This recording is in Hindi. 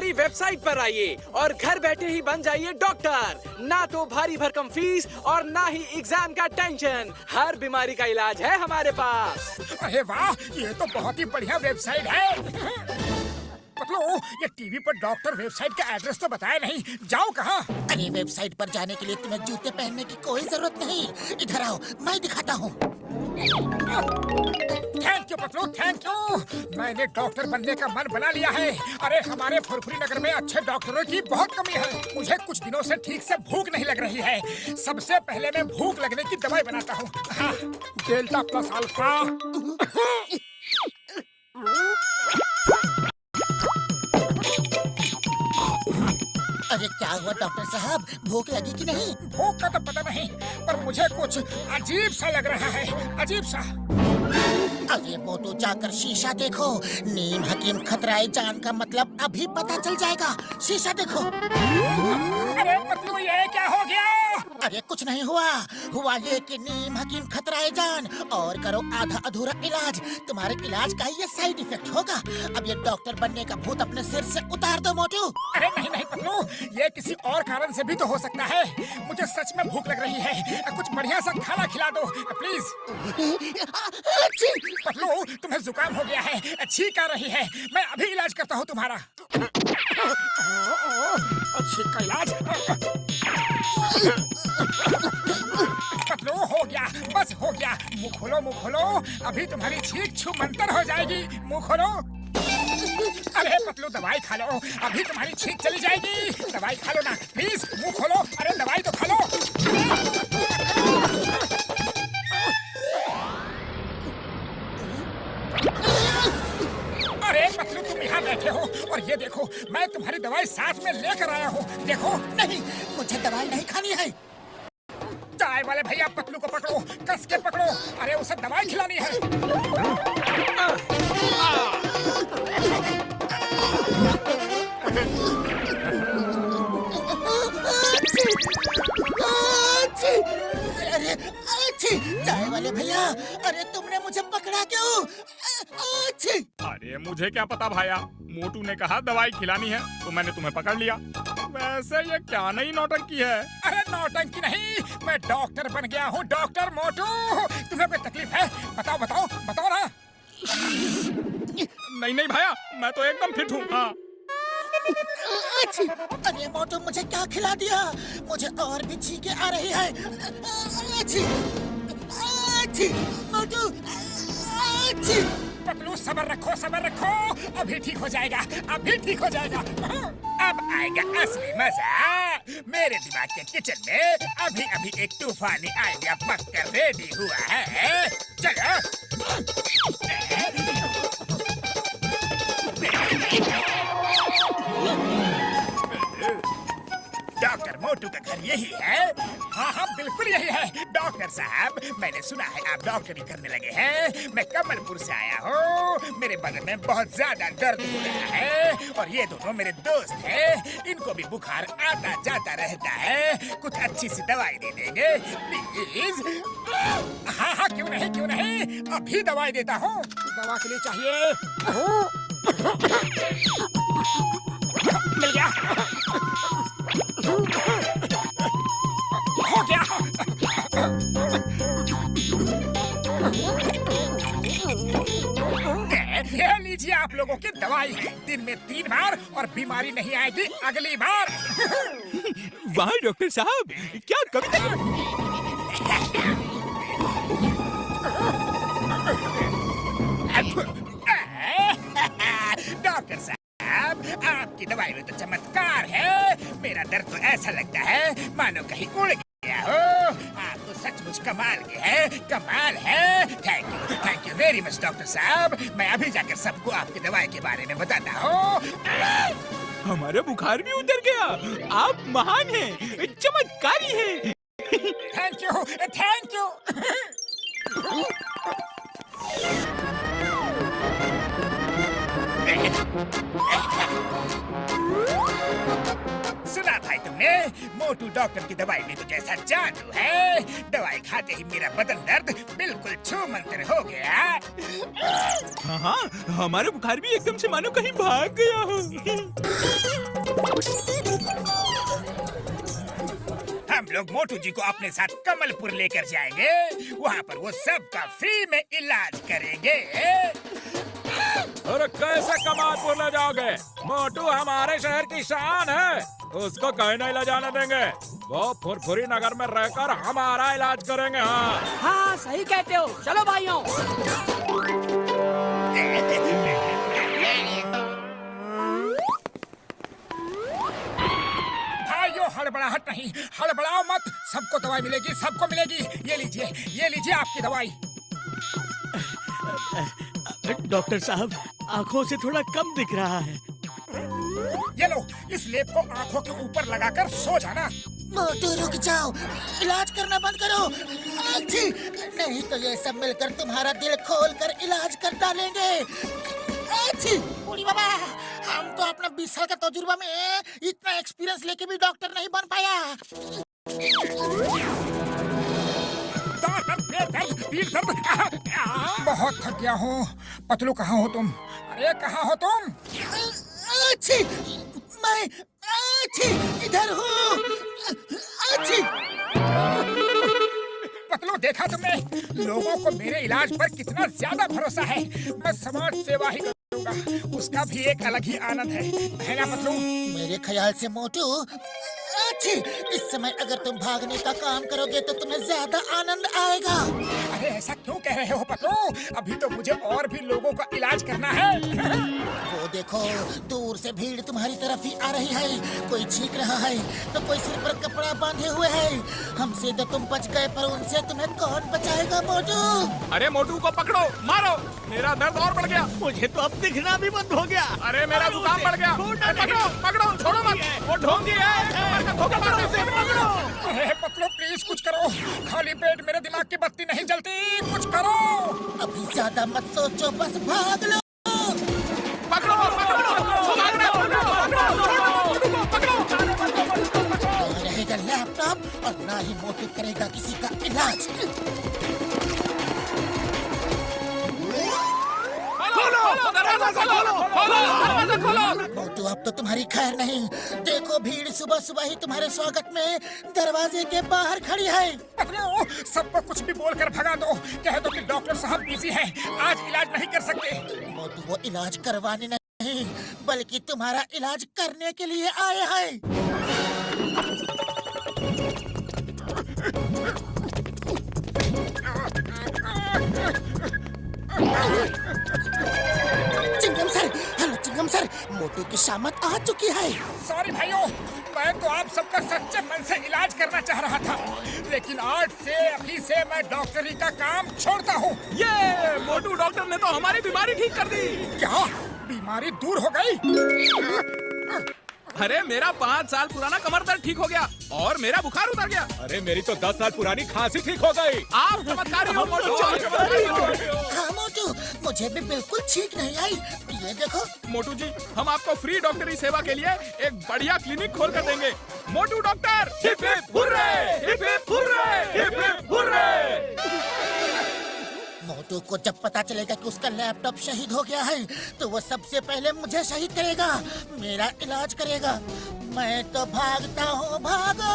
हमारी वेबसाइट पर आइए और घर बैठे ही बन जाइए डॉक्टर। ना तो भारी भरकम फीस और ना ही एग्जाम का टेंशन। हर बीमारी का इलाज है हमारे पास। अरे वाह, ये तो बहुत ही बढ़िया वेबसाइट है। पतलू, ये टीवी पर डॉक्टर वेबसाइट का एड्रेस तो बताया नहीं, जाओ कहाँ? अरे वेबसाइट पर जाने के लिए तुम्हें जूते पहनने की कोई जरूरत नहीं। इधर आओ, मैं दिखाता हूँ। Thank you Patlu, thank you. मैंने डॉक्टर बनने का मन बना लिया है। अरे हमारे फुरफुरी नगर में अच्छे डॉक्टरों की बहुत कमी है। मुझे कुछ दिनों से ठीक से भूख नहीं लग रही है। सबसे पहले मैं भूख लगने की दवाई बनाता हूँ। हाँ, डेल्टा प्लस अल्फा। अरे क्या हुआ डॉक्टर साहब, भूख लगी कि नहीं? भूख का तो पता नहीं, पर मुझे कुछ अजीब सा लग रहा है, अजीब सा। अरे मोटू, जाकर शीशा देखो। नीम हकीम खतराए जान का मतलब अभी पता चल जाएगा। शीशा देखो। अरे पतलू, ये क्या हो गया? अरे कुछ नहीं हुआ। हुआ ये कि नीम हकीम खतराए जान। और करो आधा अधूरा इलाज। तुम्हारे इलाज का ये साइड इफेक्ट होगा। अब ये डॉक्टर बनने का भूत अपने सिर से उतार दो मोटू। अरे नहीं नहीं पतलू, ये किसी और कारण से भी तो हो सकता है। मुझे सच में भूख लग रही है। कुछ बढ़िया सा खाना खिला दो प्लीज। पतलू, तुम्हें जुकाम हो गया है, छींक आ रही है। मैं अभी इलाज करता हूँ तुम्हारा। छींक का इलाज। पतलू, हो गया, बस हो गया। मुंह खोलो, मुंह खोलो। अभी तुम्हारी छींक छू मंतर हो जाएगी। मुंह खोलो। अरे पतलू, दवाई खा लो, अभी तुम्हारी छींक चली जाएगी। दवाई खा लो ना प्लीज, मुंह खोलो। अरे दवाई तो खा लो। अरे पतलू, तुम यहाँ बैठे हो और ये देखो, मैं तुम्हारी दवाई साथ में लेकर आया हूँ। देखो। नहीं, मुझे दवाई नहीं खानी है। चाय वाले भैया, पतलू को पकड़ो, कस के पकड़ो। अरे उसे दवाई खिलानी है। अरे चाय वाले भैया, अरे तुमने मुझे पकड़ा क्यों? अरे मुझे क्या पता भाया, मोटू ने कहा दवाई खिलानी है तो मैंने तुम्हें पकड़ लिया। वैसे ये क्या नई नौटंकी है? अरे नौटंकी नहीं, मैं डॉक्टर बन गया हूँ, डॉक्टर मोटू। तुम्हें कोई तकलीफ है? बताओ बताओ बताओ ना। नहीं नहीं भाया, मैं तो एकदम फिट हूँ। हाँ। अरे मोटू, मुझे क्या खिला दिया? मुझे और भी छींके आ रही है। मोटू, पतलू, सब्र रखो, सब्र रखो। अभी ठीक हो जाएगा, अभी ठीक हो जाएगा। अब आएगा असली मजा। मेरे दिमाग के किचन में अभी अभी एक तूफानी आइडिया पककर रेडी हुआ है। चलो। डॉक्टर मोटू का घर यही है? हाँ हाँ, बिल्कुल यही है। डॉक्टर साहब, मैंने सुना है आप डॉक्टरी करने लगे हैं। मैं कमलपुर से आया हूँ। मेरे बदन में बहुत ज्यादा दर्द हो रहा है और ये दोनों मेरे दोस्त हैं। इनको भी बुखार आता जाता रहता है। कुछ अच्छी सी दवाई दे देंगे प्लीज? हाँ हाँ, क्यों नहीं, क्यों नहीं। अभी दवाई देता हूँ। दवा के लिए चाहिए। मिल गया। हो गया। ये लीजिए आप लोगों की दवाई। दिन में 3 बार और बीमारी नहीं आएगी अगली बार। वाह डॉक्टर साहब, क्या कविता। डॉक्टर साहब, आपकी दवाई में तो चमत्कार है। मेरा दर्द तो ऐसा लगता है मानो कहीं उड़ गया हो। आप तो सचमुच कमाल के हैं, कमाल है। Thank you very much doctor साहब। मैं अभी जाकर सबको आपकी दवाई के बारे में बताता हूँ। हमारा बुखार भी उतर गया। आप महान हैं, चमत्कारी हैं। Thank you, thank you. सुना भाई तुमने? मोटू डॉक्टर की दवाई में तो जैसा जादू है, दवाई खाते ही मेरा बदन दर्द बिल्कुल छूमंतर हो गया। हाँ हाँ, हमारा बुखार भी एकदम से मानो कहीं भाग गया हो। हम लोग मोटू जी को अपने साथ कमलपुर लेकर जाएंगे, वहाँ पर वो सबका फ्री में इलाज करेंगे। अरे कैसे कमालपुर ले जाओगे? मोटू हमारे शहर की शान है, उसको कहीं नहीं ले जाने देंगे। वो फुरफुरी नगर में रहकर हमारा इलाज करेंगे। हाँ हाँ सही कहते हो, चलो भाइयों। भाइयों हड़बड़ाहट नहीं, हड़बड़ाओ मत, सबको दवाई मिलेगी, सबको मिलेगी। ये लीजिए आपकी दवाई। डॉक्टर साहब, आंखों से थोड़ा कम दिख रहा है। ये लो, इस लेप को आंखों के ऊपर लगाकर सो जाना। मोटू रुक जाओ, इलाज करना बंद करो। अच्छी, नहीं तो ये सब मिलकर तुम्हारा दिल खोल कर इलाज कर डालेंगे। अच्छी, बूढ़ी बाबा, हम तो अपना 20 साल का तजुर्बा में इतना एक्सपीरियंस लेके भी डॉक्टर नहीं बन पाया। बहुत थक गया हूँ। पतलू कहाँ हो तुम? अरे कहाँ हो तुम? अच्छी, मैं अच्छी इधर हूँ। अच्छी, पतलू देखा तुमने? लोगों को मेरे इलाज पर कितना ज्यादा भरोसा है। मैं समाज सेवा ही करूँगा, उसका भी एक अलग ही आनंद है ना पतलू? मेरे ख्याल से मोटू, अच्छी, इस समय अगर तुम भागने का काम करोगे तो तुम्हें ज्यादा आनंद आएगा। अरे ऐसा क्यों कह रहे हो पतलू? अभी तो मुझे और भी लोगों का इलाज करना है। वो देखो, दूर से भीड़ तुम्हारी तरफ ही आ रही है। कोई छींक रहा है तो कोई सिर पर कपड़ा बांधे हुए है। हमसे तो तुम बच गए, पर उनसे तुम्हें कौन बचाएगा मोटू? अरे मोटू को पकड़ो, मारो, मेरा दर्द और बढ़ गया। मुझे तो अब दिखना भी बंद हो गया। अरे मेरा जुकाम बढ़ गया। पकड़ो पकड़ो, छोड़ो मत, वो ढोंगी है। अरे पतलू प्लीज कुछ करो, खाली पेट मेरे दिमाग की बत्ती नहीं जलती, कुछ करो। अभी ज्यादा मत सोचो, बस भाग लो। पकड़ो ना रहेगा लैपटॉप और ना ही मोटू करेगा किसी का इलाज। मोटू, अब तो तुम्हारी खैर नहीं। देखो, भीड़ सुबह सुबह ही तुम्हारे स्वागत में दरवाजे के बाहर खड़ी है। पतलू सबको कुछ भी बोलकर भगा दो, कह दो कि डॉक्टर साहब बिजी हैं, आज इलाज नहीं कर सकते। मोटू वो इलाज करवाने नहीं, बल्कि तुम्हारा इलाज करने के लिए आए हैं। Chingam sir, hello Chingam sir, Motu की शामत आ चुकी है। सॉरी भाइयों, मैं तो आप सबका सच्चे मन से इलाज करना चाह रहा था, लेकिन आज से अभी से मैं डॉक्टरी का काम छोड़ता हूँ। ये मोटू डॉक्टर ने तो हमारी बीमारी ठीक कर दी। क्या बीमारी दूर हो गई? अरे मेरा 5 साल पुराना कमर दर्द ठीक हो गया और मेरा बुखार उतर गया। अरे मेरी तो 10 साल पुरानी खांसी ठीक हो गई। आप चमत्कारी हो मोटू। हाँ मोटू, मुझे भी बिल्कुल ठीक नहीं आई। ये देखो मोटू जी, हम आपको फ्री डॉक्टरी सेवा के लिए एक बढ़िया क्लिनिक खोल कर देंगे। Motu doctor, hip hip hurray, hip hip hurray, hip hip hurray. Motu को जब पता चलेगा कि उसका लैपटॉप शहीद हो गया है तो वो सबसे पहले मुझे शहीद करेगा, मेरा इलाज करेगा। मैं तो भागता हूँ, भागो।